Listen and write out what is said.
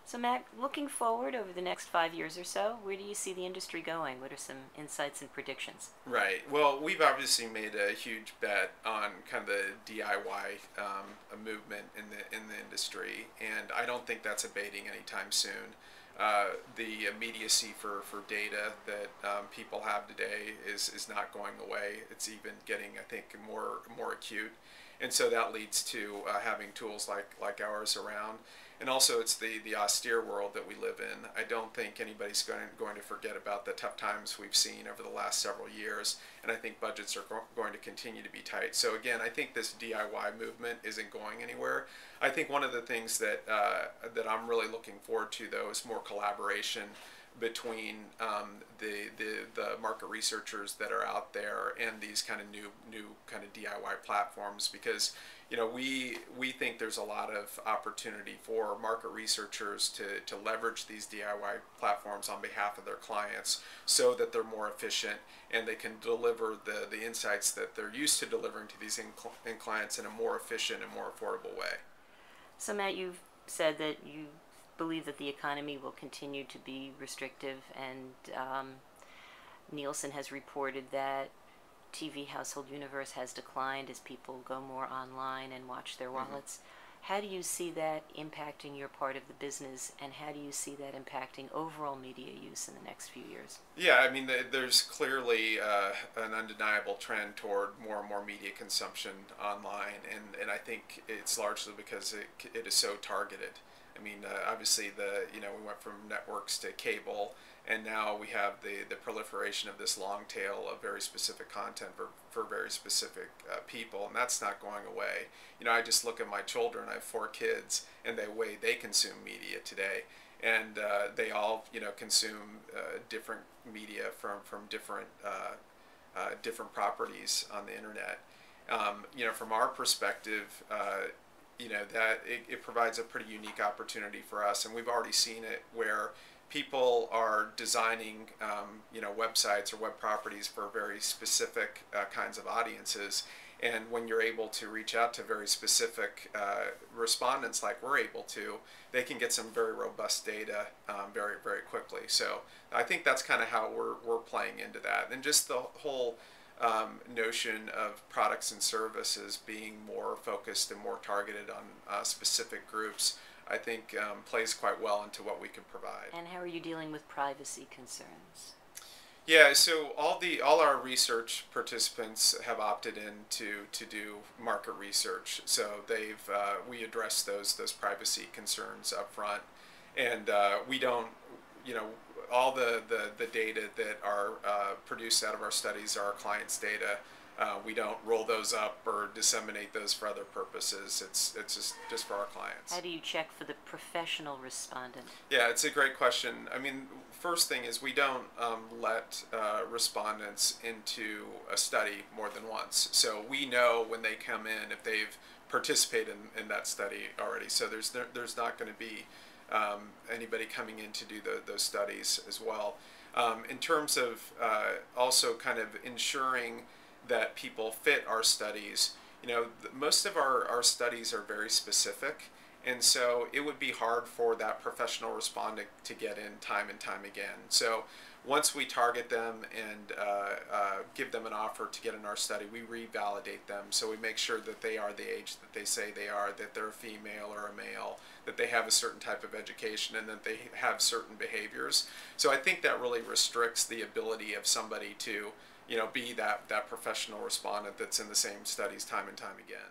So Matt, looking forward over the next 5 years or so, where do you see the industry going? What are some insights and predictions? Right. Well, we've obviously made a huge bet on kind of the DIY a movement in the industry, and I don't think that's abating anytime soon. The immediacy for data that people have today is not going away. It's even getting, I think, more acute, and so that leads to having tools like ours around. And also, it's the austere world that we live in. I don't think anybody's going to forget about the tough times we've seen over the last several years, and I think budgets are going to continue to be tight. So again, I think this DIY movement isn't going anywhere. I think one of the things that I'm really looking forward to, though, is more collaboration between the market researchers that are out there and these kind of new kind of DIY platforms, because we think there's a lot of opportunity for market researchers to leverage these DIY platforms on behalf of their clients so that they're more efficient and they can deliver the insights that they're used to delivering to these clients in a more efficient and more affordable way. So Matt, you've said that you believe that the economy will continue to be restrictive, and Nielsen has reported that TV household universe has declined as people go more online and watch their wallets. How do you see that impacting your part of the business, and how do you see that impacting overall media use in the next few years? Yeah, I mean, there's clearly an undeniable trend toward more and more media consumption online, and I think it's largely because it is so targeted. I mean, obviously we went from networks to cable, and now we have the proliferation of this long tail of very specific content for very specific people, and that's not going away. I just look at my children. I have 4 kids, and the way they consume media today, and they all consume different media from different properties on the internet. From our perspective, that it provides a pretty unique opportunity for us, and we've already seen it where people are designing websites or web properties for very specific kinds of audiences, and when you're able to reach out to very specific respondents like we're able to, they can get some very robust data very quickly. So I think that's kind of how we're playing into that, and just the whole notion of products and services being more focused and more targeted on specific groups, I think plays quite well into what we can provide. And how are you dealing with privacy concerns? Yeah, so all our research participants have opted in to do market research. So we address those privacy concerns up front, and we don't, you know, all the data that are produced out of our studies are our clients' data. We don't roll those up or disseminate those for other purposes. It's just for our clients. How do you check for the professional respondent? Yeah, it's a great question. I mean, first thing is we don't let respondents into a study more than once. So we know when they come in if they've participated in that study already. So there's not going to be anybody coming in to do those studies as well. In terms of also kind of ensuring that people fit our studies, most of our studies are very specific, and so it would be hard for that professional respondent to get in time and time again. So once we target them and give them an offer to get in our study, we revalidate them. So we make sure that they are the age that they say they are, that they're a female or a male, that they have a certain type of education, and that they have certain behaviors. So I think that really restricts the ability of somebody to be that professional respondent that's in the same studies time and time again.